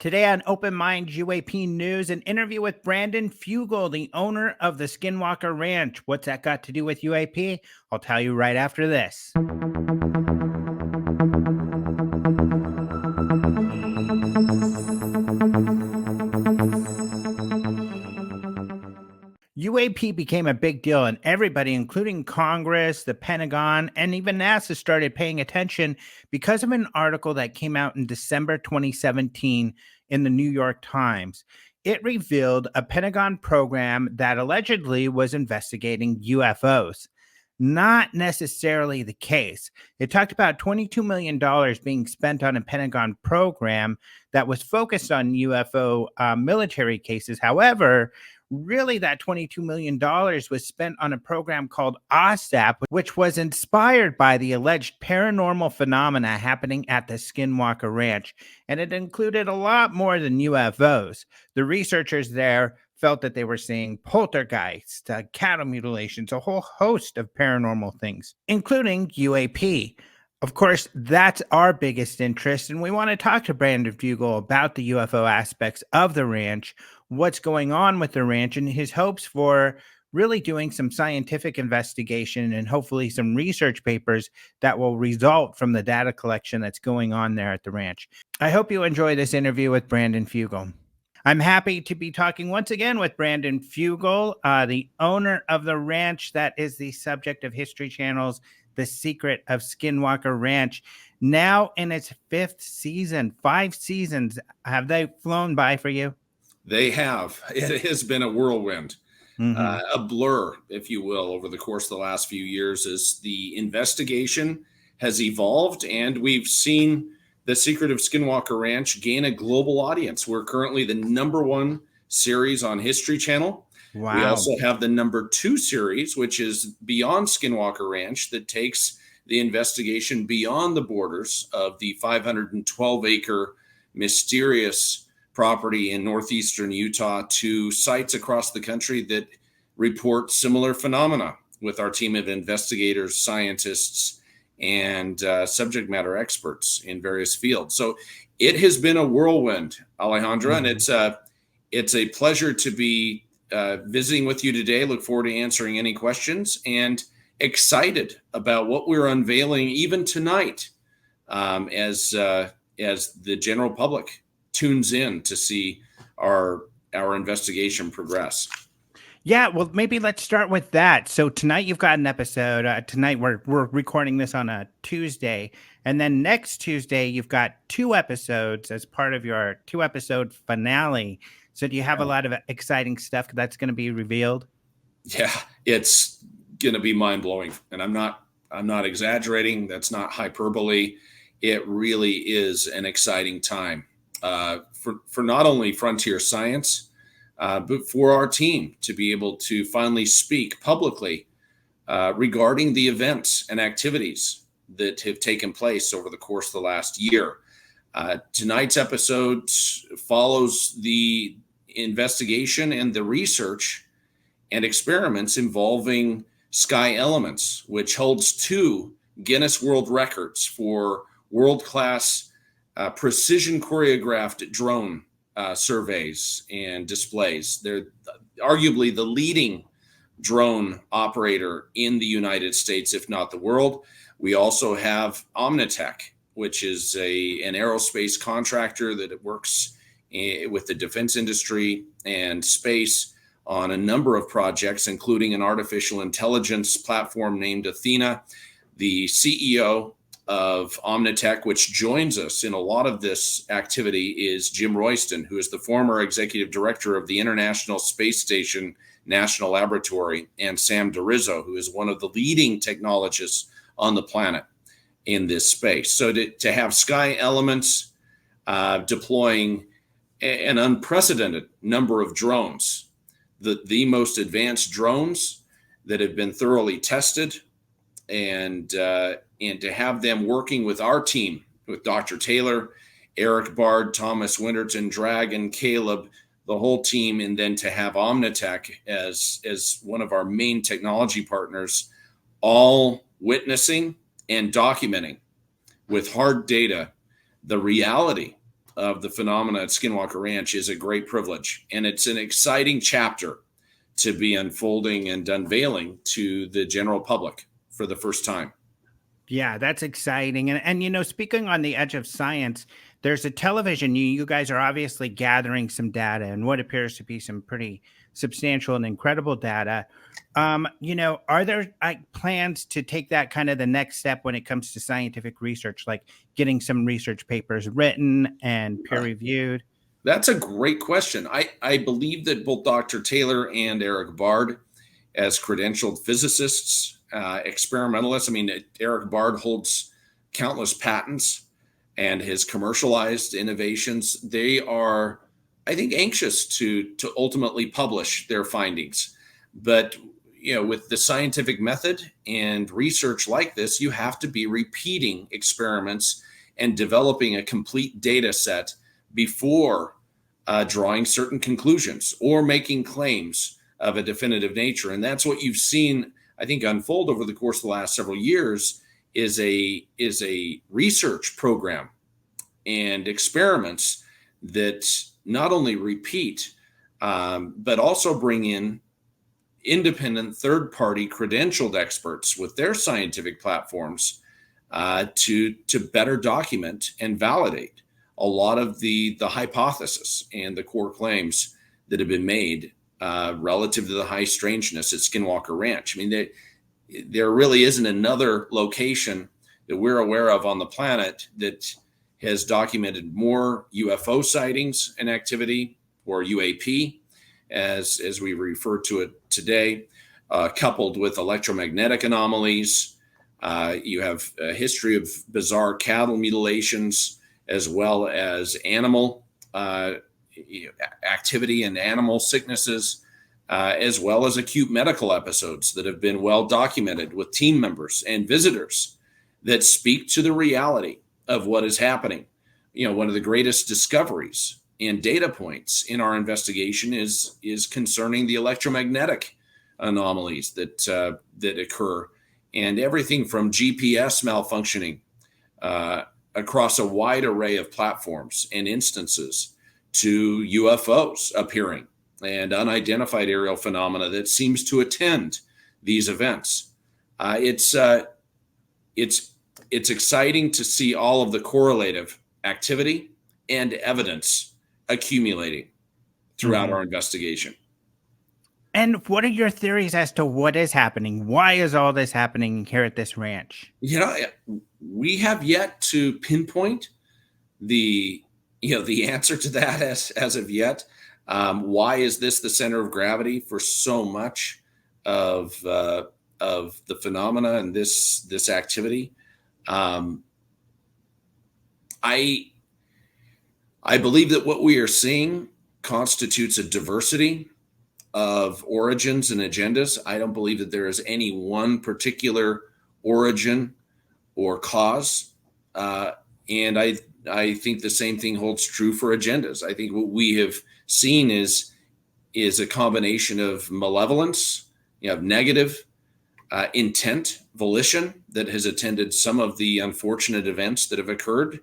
Today on Open Minds UAP News, an interview with Brandon Fugal, the owner of the Skinwalker Ranch. What's that got to do with UAP? I'll tell you right after this. UAP became a big deal, and everybody, including Congress, the Pentagon, and even NASA, started paying attention because of an article that came out in December 2017 in the New York Times. It revealed a Pentagon program that allegedly was investigating UFOs. Not necessarily the case. It talked about $22 million being spent on a Pentagon program that was focused on UFO military cases. However, really that $22 million was spent on a program called OSAP, which was inspired by the alleged paranormal phenomena happening at the Skinwalker Ranch. And it included a lot more than UFOs. The researchers there felt that they were seeing poltergeists, cattle mutilations, a whole host of paranormal things, including UAP. Of course, that's our biggest interest, and we want to talk to Brandon Fugal about the UFO aspects of the ranch, what's going on with the ranch, and his hopes for really doing some scientific investigation and hopefully some research papers that will result from the data collection that's going on there at the ranch. I hope you enjoy this interview with Brandon Fugal. I'm happy to be talking once again with Brandon Fugal, the owner of the ranch that is the subject of History Channel's The Secret of Skinwalker Ranch. Now in its fifth season, 5 seasons. Have they flown by for you? They have. It has been a whirlwind, a blur, if you will, over the course of the last few years as the investigation has evolved, and we've seen The Secret of Skinwalker Ranch gain a global audience. We're currently the #1 series on History Channel. Wow. We also have the #2 series, which is Beyond Skinwalker Ranch, that takes the investigation beyond the borders of the 512-acre mysterious property in northeastern Utah to sites across the country that report similar phenomena with our team of investigators, scientists, and subject matter experts in various fields. So it has been a whirlwind, Alejandra, and it's a pleasure to be visiting with you today. Look forward to answering any questions and excited about what we're unveiling even tonight as the general public tunes in to see our investigation progress. Yeah, well, maybe let's start with that. So tonight you've got an episode. Tonight we're recording this on a Tuesday, and then next Tuesday you've got 2 episodes as part of your 2-episode finale. So do you have a lot of exciting stuff that's going to be revealed? Yeah, it's going to be mind-blowing, and I'm not exaggerating. That's not hyperbole. It really is an exciting time for not only frontier science, but for our team to be able to finally speak publicly regarding the events and activities that have taken place over the course of the last year. Tonight's episode follows the investigation and the research and experiments involving Sky Elements, which holds 2 Guinness World Records for world-class precision choreographed drone surveys and displays. They're arguably the leading drone operator in the United States, if not the world. We also have Omnitech, which is an aerospace contractor that works with the defense industry and space on a number of projects, including an artificial intelligence platform named Athena. The CEO of Omnitech, which joins us in a lot of this activity, is Jim Royston, who is the former executive director of the International Space Station National Laboratory, and Sam DeRizzo, who is one of the leading technologists on the planet in this space. So to have Sky Elements deploying an unprecedented number of drones, the most advanced drones that have been thoroughly tested, and to have them working with our team, with Dr. Taylor, Eric Bard, Thomas Winterton, Dragon, Caleb, the whole team, and then to have Omnitech as one of our main technology partners, all witnessing and documenting with hard data the reality of the phenomena at Skinwalker Ranch is a great privilege, and it's an exciting chapter to be unfolding and unveiling to the general public for the first time. Yeah, that's exciting. And speaking on the edge of science, there's a television. You guys are obviously gathering some data and what appears to be some pretty substantial and incredible data. Are there plans to take that kind of the next step when it comes to scientific research, like getting some research papers written and peer reviewed? That's a great question. I believe that both Dr. Taylor and Eric Bard, as credentialed physicists, experimentalists, I mean, Eric Bard holds countless patents and his commercialized innovations. They are, I think, anxious to ultimately publish their findings. But with the scientific method and research like this, you have to be repeating experiments and developing a complete data set before drawing certain conclusions or making claims of a definitive nature. And that's what you've seen, I think, unfold over the course of the last several years is a research program and experiments that not only repeat, but also bring in independent third-party credentialed experts with their scientific platforms to better document and validate a lot of the hypothesis and the core claims that have been made relative to the high strangeness at Skinwalker Ranch. I mean, there really isn't another location that we're aware of on the planet that has documented more UFO sightings and activity, or UAP, as we refer to it today, coupled with electromagnetic anomalies. You have a history of bizarre cattle mutilations, as well as animal activity and animal sicknesses, as well as acute medical episodes that have been well documented with team members and visitors that speak to the reality of what is happening. One of the greatest discoveries and data points in our investigation is concerning the electromagnetic anomalies that occur, and everything from GPS malfunctioning across a wide array of platforms and instances to UFOs appearing and unidentified aerial phenomena that seems to attend these events. It's exciting to see all of the correlative activity and evidence accumulating throughout our investigation. And what are your theories as to what is happening? Why is all this happening here at this ranch? We have yet to pinpoint the answer to that as of yet. Why is this the center of gravity for so much of the phenomena and this activity? I believe that what we are seeing constitutes a diversity of origins and agendas. I don't believe that there is any one particular origin or cause. And I think the same thing holds true for agendas. I think what we have seen is a combination of malevolence, negative intent, volition that has attended some of the unfortunate events that have occurred.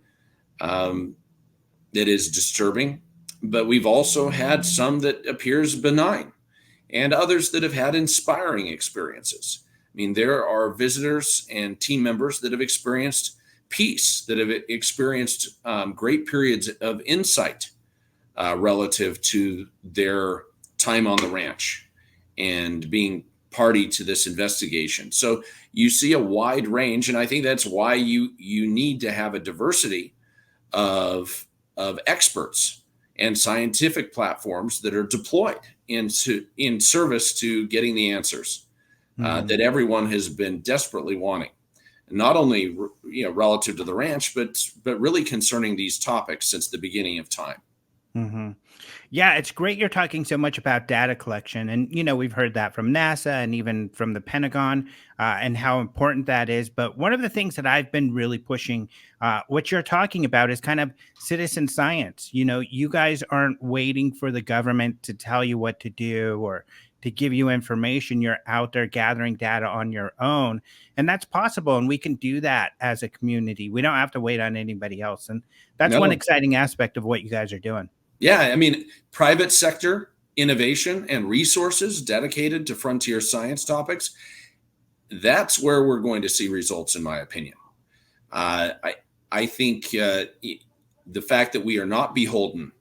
That is disturbing. But we've also had some that appears benign and others that have had inspiring experiences. I mean, there are visitors and team members that have experienced peace, that have experienced great periods of insight relative to their time on the ranch and being party to this investigation. So you see a wide range, and I think that's why you need to have a diversity of experts and scientific platforms that are deployed in service to getting the answers that everyone has been desperately wanting, not only relative to the ranch, but really concerning these topics since the beginning of time. Mm-hmm. Yeah, it's great you're talking so much about data collection. And, we've heard that from NASA and even from the Pentagon and how important that is. But one of the things that I've been really pushing, what you're talking about is kind of citizen science. You guys aren't waiting for the government to tell you what to do or to give you information. You're out there gathering data on your own, and that's possible. And we can do that as a community. We don't have to wait on anybody else. And that's one No. exciting aspect of what you guys are doing. Yeah, I mean, private sector innovation and resources dedicated to frontier science topics, that's where we're going to see results, in my opinion. I think the fact that we are not beholden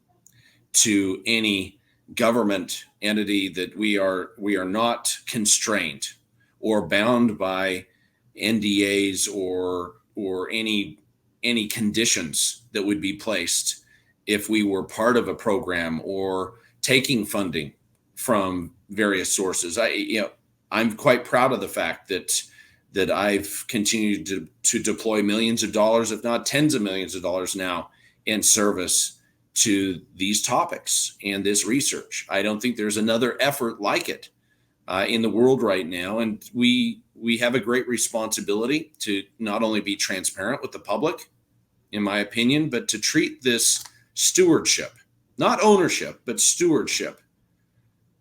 to any government entity, that we are not constrained or bound by NDAs or any conditions that would be placed if we were part of a program or taking funding from various sources. I'm quite proud of the fact that I've continued to deploy millions of dollars, if not tens of millions of dollars now, in service to these topics and this research. I don't think there's another effort like it in the world right now. And we have a great responsibility to not only be transparent with the public, in my opinion, but to treat this stewardship, not ownership, but stewardship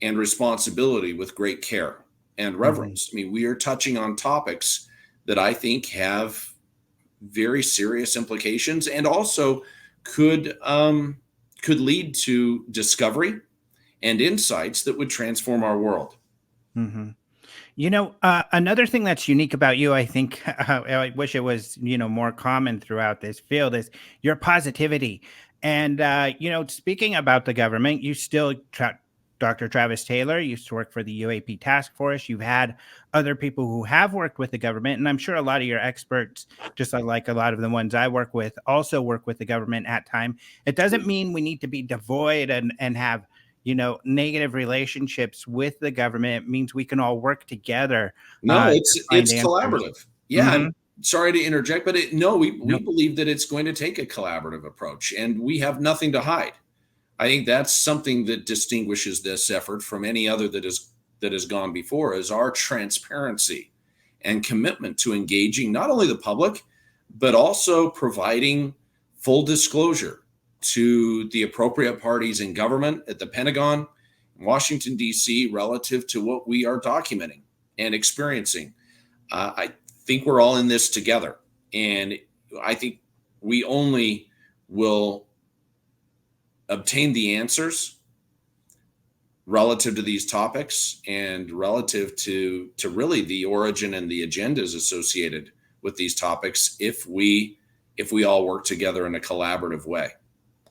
and responsibility with great care and reverence. I mean, we are touching on topics that I think have very serious implications and also could lead to discovery and insights that would transform our world. Mm-hmm. Another thing that's unique about you, I think, I wish it was, more common throughout this field, is your positivity. And, speaking about the government, you still, Dr. Travis Taylor used to work for the UAP task force. You've had other people who have worked with the government. And I'm sure a lot of your experts, just like a lot of the ones I work with, also work with the government at time. It doesn't mean we need to be devoid and have negative relationships with the government. It means we can all work together. No, To it's find answers. collaborative. Yeah, Mhm. I'm sorry to interject, but we Nope. believe that it's going to take a collaborative approach, and we have nothing to hide. I think that's something that distinguishes this effort from any other that has gone before, is our transparency and commitment to engaging not only the public, but also providing full disclosure to the appropriate parties in government, at the Pentagon, Washington, D.C., relative to what we are documenting and experiencing. I think we're all in this together. And I think we only will obtain the answers relative to these topics and relative to really the origin and the agendas associated with these topics if we all work together in a collaborative way.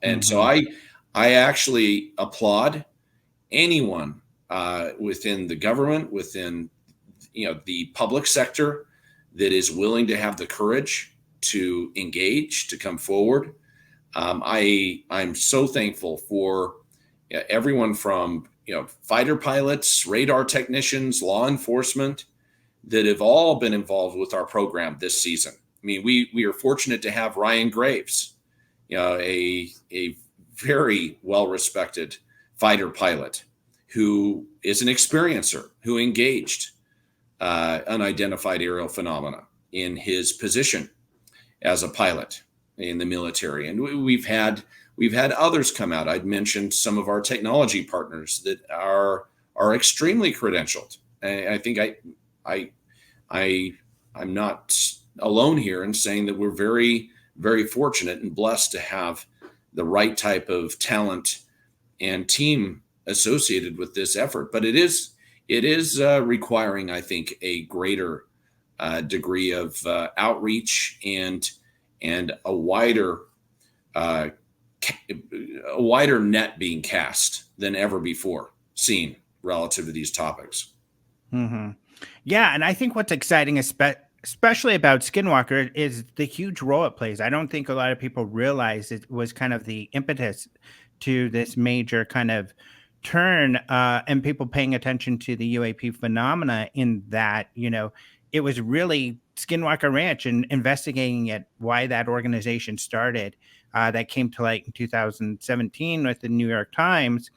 And so I actually applaud anyone within the government, within the public sector, that is willing to have the courage to engage, to come forward. I'm so thankful for everyone from fighter pilots, radar technicians, law enforcement, that have all been involved with our program this season. I mean, we are fortunate to have Ryan Graves, a very well-respected fighter pilot who is an experiencer, who engaged unidentified aerial phenomena in his position as a pilot in the military. And we've had others come out. I'd mentioned some of our technology partners that are extremely credentialed. And I think I'm not alone here in saying that we're very, very fortunate and blessed to have the right type of talent and team associated with this effort. But it is requiring, I think, a greater degree of outreach and a wider net being cast than ever before seen relative to these topics. Mm-hmm. Yeah, and I think what's exciting, especially about Skinwalker, is the huge role it plays. I don't think a lot of people realize it was kind of the impetus to this major kind of turn, and people paying attention to the UAP phenomena, in that, it was really Skinwalker Ranch and investigating it, why that organization started, that came to light in 2017 with the New York Times.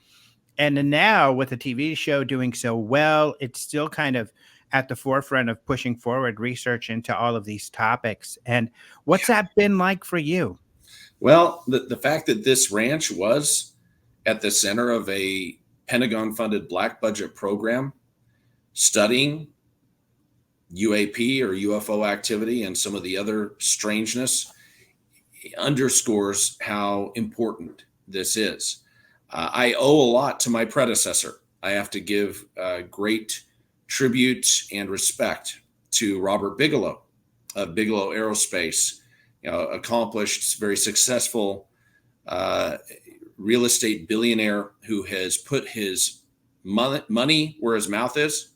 And then now with the TV show doing so well, it's still kind of at the forefront of pushing forward research into all of these topics. And what's that been like for you? Well, the fact that this ranch was at the center of a Pentagon-funded black budget program studying UAP or UFO activity and some of the other strangeness underscores how important this is. I owe a lot to my predecessor. I have to give great tribute and respect to Robert Bigelow of Bigelow Aerospace, accomplished, very successful real estate billionaire who has put his money where his mouth is.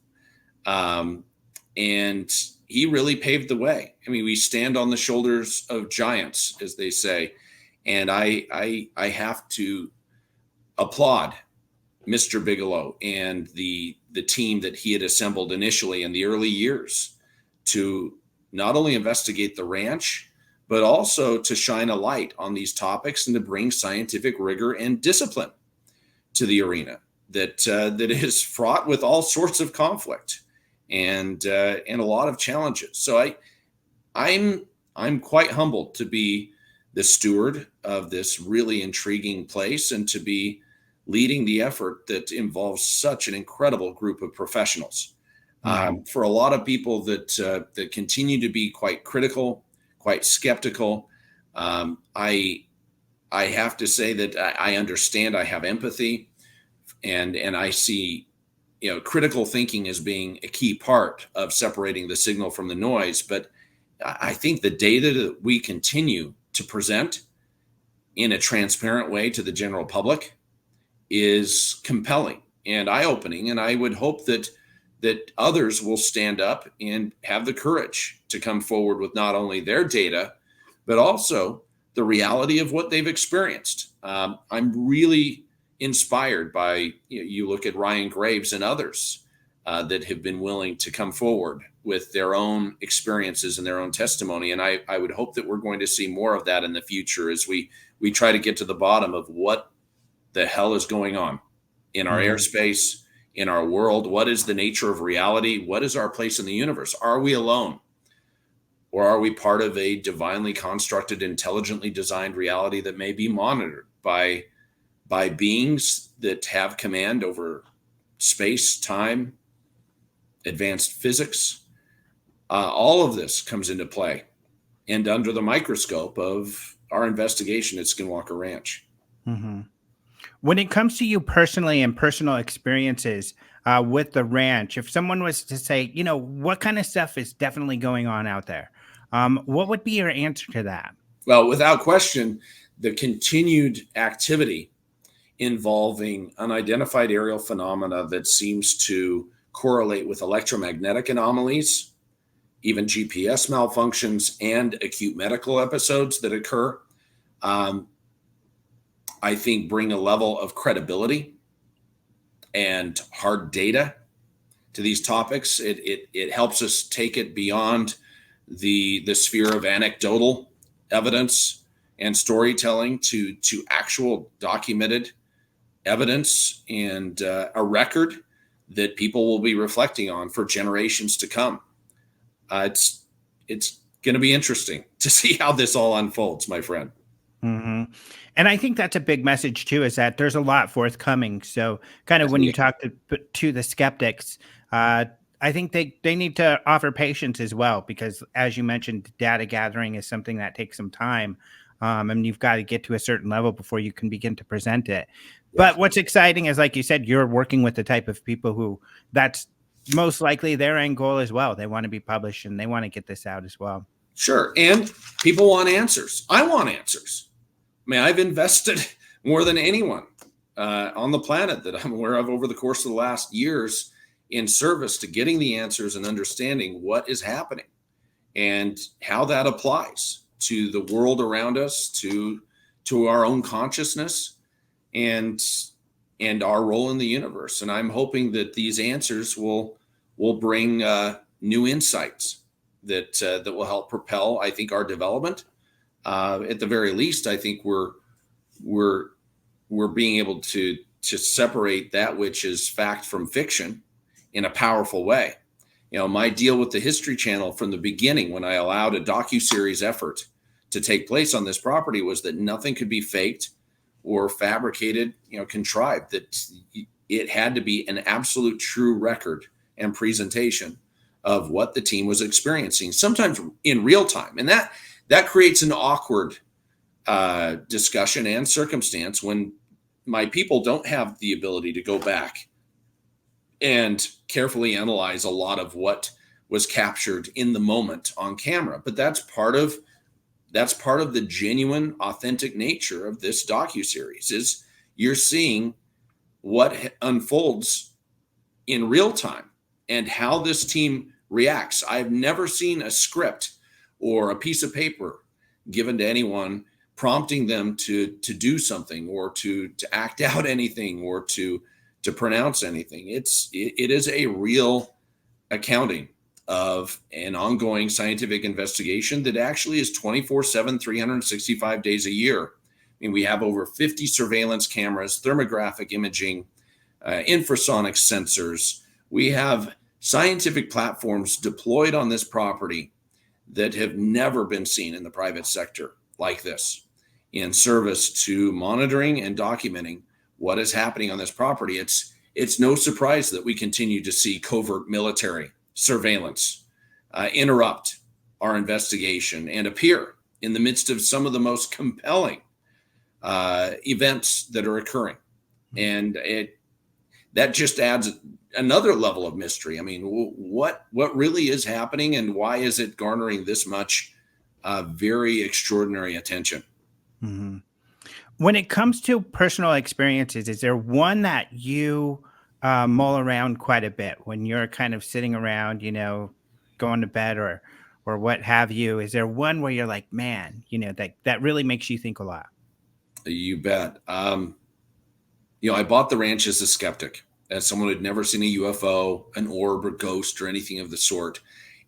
And he really paved the way. I mean, we stand on the shoulders of giants, as they say. And I have to applaud Mr. Bigelow and the team that he had assembled initially in the early years to not only investigate the ranch, but also to shine a light on these topics and to bring scientific rigor and discipline to the arena that is fraught with all sorts of conflict and a lot of challenges. So I'm quite humbled to be the steward of this really intriguing place and to be leading the effort that involves such an incredible group of professionals. For a lot of people that continue to be quite critical, quite skeptical, I have to say that I understand. I have empathy, and I see, critical thinking as being a key part of separating the signal from the noise. But I think the data that we continue to present in a transparent way to the general public is compelling and eye-opening, and I would hope that others will stand up and have the courage to come forward with not only their data, but also the reality of what they've experienced. I'm really inspired by, you look at Ryan Graves and others that have been willing to come forward with their own experiences and their own testimony. And I would hope that we're going to see more of that in the future as we try to get to the bottom of what the hell is going on in our airspace, in our world. What is the nature of reality? What is our place in the universe? Are we alone? Or are we part of a divinely constructed, intelligently designed reality that may be monitored by beings that have command over space, time, advanced physics? All of this comes into play and under the microscope of our investigation at Skinwalker Ranch. Mm-hmm. When it comes to you personally and personal experiences with the ranch, if someone was to say, what kind of stuff is definitely going on out there, what would be your answer to that? Well, without question, the continued activity involving unidentified aerial phenomena that seems to correlate with electromagnetic anomalies, even GPS malfunctions, and acute medical episodes that occur, I think bring a level of credibility and hard data to these topics. It helps us take it beyond the sphere of anecdotal evidence and storytelling to actual documented evidence and a record that people will be reflecting on for generations to come. It's going to be interesting to see how this all unfolds, my friend. Mm-hmm. And I think that's a big message too, is that there's a lot forthcoming. So kind of when you talk to the skeptics, I think they need to offer patience as well, because as you mentioned, data gathering is something that takes some time. And you've got to get to a certain level before you can begin to present it. But what's exciting is, like you said, you're working with the type of people who that's most likely their end goal as well. They want to be published and they want to get this out as well. Sure. And people want answers. I want answers. I mean, I've invested more than anyone on the planet that I'm aware of over the course of the last years in service to getting the answers and understanding what is happening and how that applies to the world around us, to our own consciousness and our role in the universe. And I'm hoping that these answers will bring new insights that will help propel, I think, our development. At the very least, I think we're being able to separate that which is fact from fiction in a powerful way. My deal with the History Channel from the beginning, when I allowed a docuseries effort to take place on this property, was that nothing could be faked or fabricated, contrived. That it had to be an absolute true record and presentation of what the team was experiencing, sometimes in real time. And that creates an awkward discussion and circumstance when my people don't have the ability to go back and carefully analyze a lot of what was captured in the moment on camera. But that's part of the genuine, authentic nature of this docuseries, is you're seeing what unfolds in real time and how this team reacts. I've never seen a script or a piece of paper given to anyone prompting them to do something or to act out anything or to pronounce anything. It is a real accounting of an ongoing scientific investigation that actually is 24/7, 365 days a year. I mean, we have over 50 surveillance cameras, thermographic imaging, infrasonic sensors. We have scientific platforms deployed on this property that have never been seen in the private sector like this, in service to monitoring and documenting what is happening on this property. It's no surprise that we continue to see covert military surveillance interrupt our investigation and appear in the midst of some of the most compelling events that are occurring. And that just adds another level of mystery. I mean, what really is happening, and why is it garnering this much very extraordinary attention? Mm-hmm. When it comes to personal experiences, is there one that you mull around quite a bit when you're kind of sitting around, going to bed or what have you? Is there one where you're like, man, that really makes you think a lot? You bet. I bought the ranch as a skeptic, as someone who'd never seen a UFO, an orb, or ghost, or anything of the sort.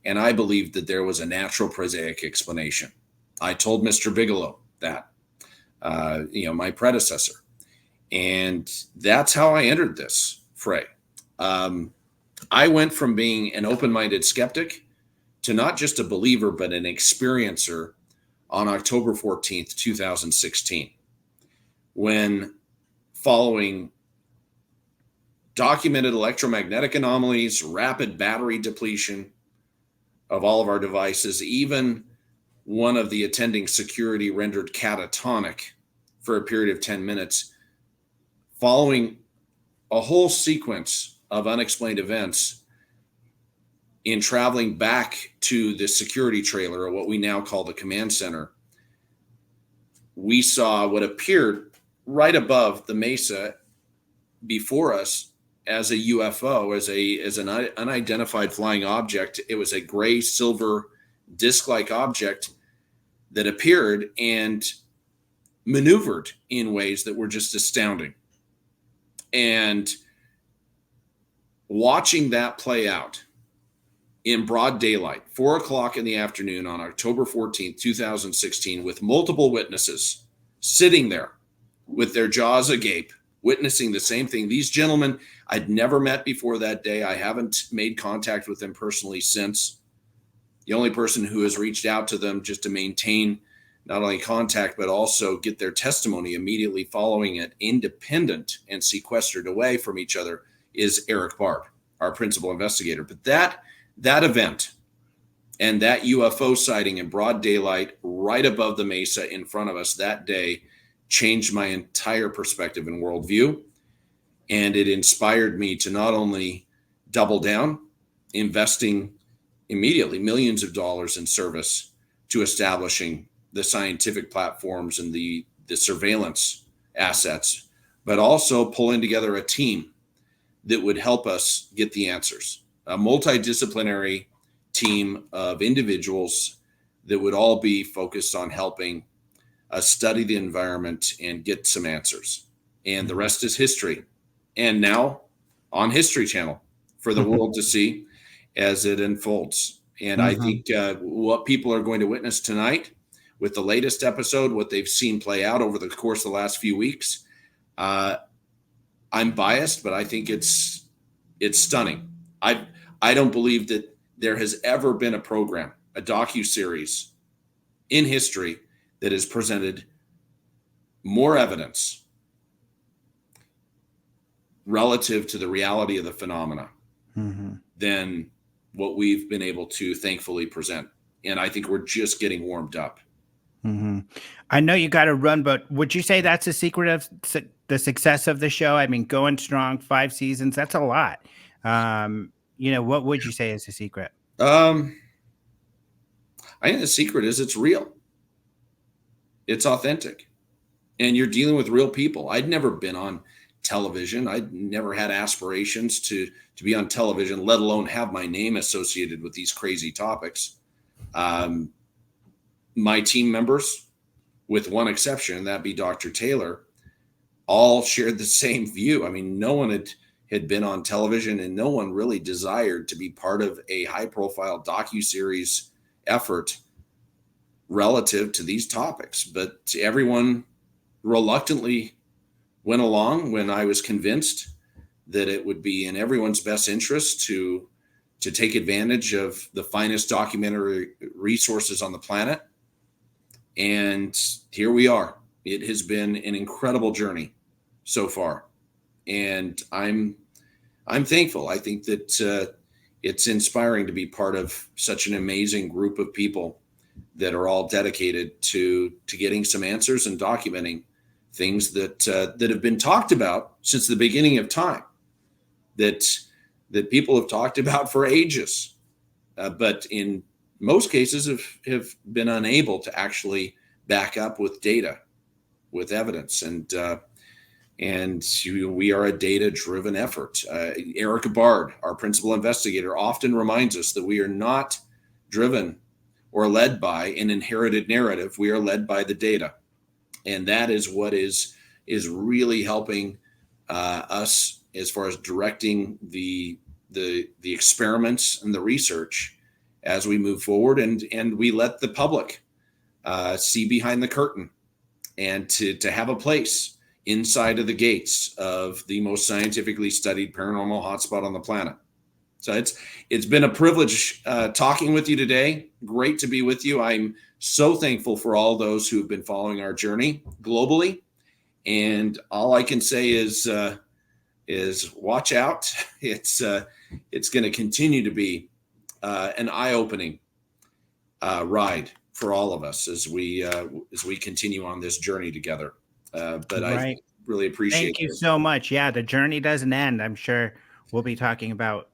And I believed that there was a natural prosaic explanation. I told Mr. Bigelow that, my predecessor. And that's how I entered this fray. I went from being an open-minded skeptic to not just a believer, but an experiencer on October 14th, 2016, when, following documented electromagnetic anomalies, rapid battery depletion of all of our devices, even one of the attending security rendered catatonic for a period of 10 minutes, following a whole sequence of unexplained events, in traveling back to the security trailer, or what we now call the command center, we saw what appeared right above the mesa before us as a UFO, as an unidentified flying object. It was a gray silver disc-like object that appeared and maneuvered in ways that were just astounding. And watching that play out in broad daylight, 4:00 in the afternoon on October 14th, 2016, with multiple witnesses sitting there with their jaws agape, witnessing the same thing. These gentlemen I'd never met before that day. I haven't made contact with them personally since. The only person who has reached out to them just to maintain not only contact, but also get their testimony immediately following it, independent and sequestered away from each other, is Eric Barb, our principal investigator. But that event and that UFO sighting in broad daylight right above the mesa in front of us that day changed my entire perspective and worldview. And it inspired me to not only double down, investing immediately millions of dollars in service to establishing the scientific platforms and the surveillance assets, but also pulling together a team that would help us get the answers. A multidisciplinary team of individuals that would all be focused on helping us study the environment and get some answers. And the rest is history. And now on History Channel for the world to see as it unfolds. And I think what people are going to witness tonight with the latest episode, what they've seen play out over the course of the last few weeks, I'm biased, but I think it's stunning. I don't believe that there has ever been a program, a docuseries in history that has presented more evidence relative to the reality of the phenomena Mm-hmm. than what we've been able to thankfully present. And I think we're just getting warmed up. Mm-hmm. I know you got to run, but would you say that's the secret of the success of the show? I mean, going strong, 5 seasons, that's a lot. What would you say is the secret? I think the secret is it's real, it's authentic, and you're dealing with real people. I'd never been on television. I'd never had aspirations to be on television, let alone have my name associated with these crazy topics. My team members, with one exception, that be Dr. Taylor, all shared the same view. I mean, no one had been on television, and no one really desired to be part of a high-profile docuseries effort relative to these topics. But everyone reluctantly went along when I was convinced that it would be in everyone's best interest to take advantage of the finest documentary resources on the planet. And here we are. It has been an incredible journey so far, and I'm thankful. I think that it's inspiring to be part of such an amazing group of people that are all dedicated to getting some answers and documenting things that have been talked about since the beginning of time, that people have talked about for ages, but in most cases have been unable to actually back up with data, with evidence. And we are a data-driven effort. Erica Bard, our principal investigator, often reminds us that we are not driven or led by an inherited narrative. We are led by the data. And that is what is really helping us as far as directing the experiments and the research as we move forward, and we let the public see behind the curtain, and to have a place inside of the gates of the most scientifically studied paranormal hotspot on the planet. So it's been a privilege talking with you today. Great to be with you. I'm so thankful for all those who have been following our journey globally, and all I can say is watch out. It's going to continue to be an eye-opening ride for all of us as we continue on this journey together. But Right. I really appreciate Thank you it. so much. Yeah, the journey doesn't end. I'm sure we'll be talking about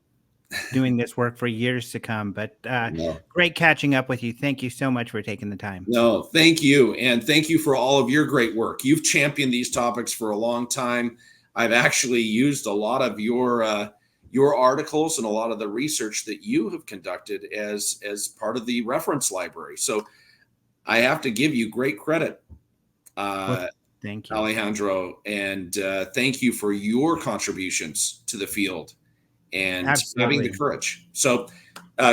doing this work for years to come. But No, great catching up with you. Thank you so much for taking the time. no, thank you. And thank you for all of your great work. You've championed these topics for a long time. I've actually used a lot of your articles and a lot of the research that you have conducted as part of the reference library. So I have to give you great credit, Well, thank you. Alejandro, and thank you for your contributions to the field and having the Absolutely. courage. So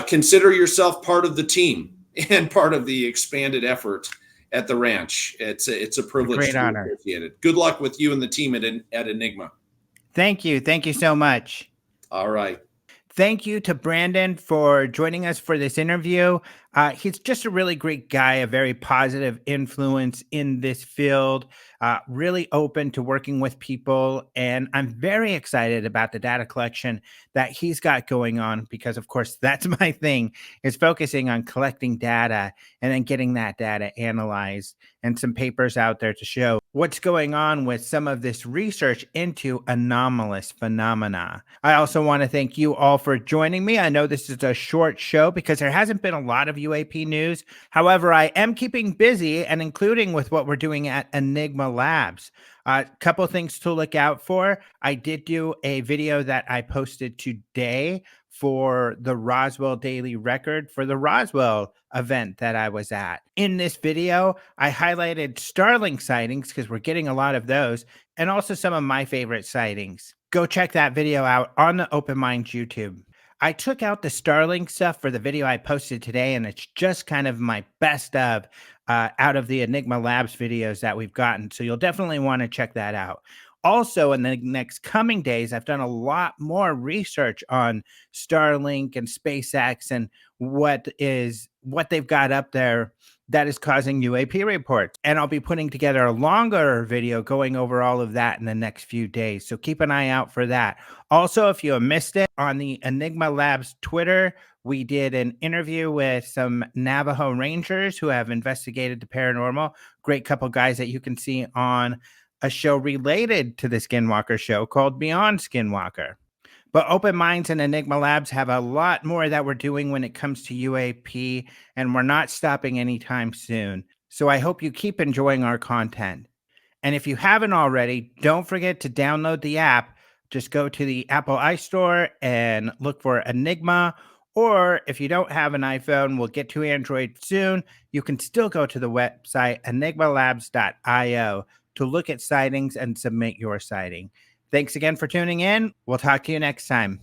consider yourself part of the team and part of the expanded effort at the ranch. It's a privilege Great to be honor. associated. Good luck with you and the team at Enigma. Thank you. Thank you so much. All right. Thank you to Brandon for joining us for this interview. He's just a really great guy, a very positive influence in this field, really open to working with people. And I'm very excited about the data collection that he's got going on because, of course, that's my thing, is focusing on collecting data and then getting that data analyzed, and some papers out there to show what's going on with some of this research into anomalous phenomena. I also want to thank you all for joining me. I know this is a short show because there hasn't been a lot of UAP news. However, I am keeping busy, and including with what we're doing at Enigma Labs. A couple things to look out for. I did do a video that I posted today for the Roswell Daily Record for the Roswell event that I was at. In this video, I highlighted Starlink sightings because we're getting a lot of those, and also some of my favorite sightings. Go check that video out on the Open Minds YouTube. I took out the Starlink stuff for the video I posted today, and it's just kind of my best of out of the Enigma Labs videos that we've gotten. So you'll definitely want to check that out. Also, in the next coming days, I've done a lot more research on Starlink and SpaceX and what they've got up there that is causing UAP reports. And I'll be putting together a longer video going over all of that in the next few days. So keep an eye out for that. Also, if you have missed it, on the Enigma Labs Twitter, we did an interview with some Navajo Rangers who have investigated the paranormal. Great couple guys that you can see on a show related to the Skinwalker show called Beyond Skinwalker. But Open Minds and Enigma Labs have a lot more that we're doing when it comes to UAP, and we're not stopping anytime soon. So I hope you keep enjoying our content. And if you haven't already, don't forget to download the app. Just go to the Apple iStore and look for Enigma. Or if you don't have an iPhone, we'll get to Android soon. You can still go to the website enigmalabs.io to look at sightings and submit your sighting. Thanks again for tuning in. We'll talk to you next time.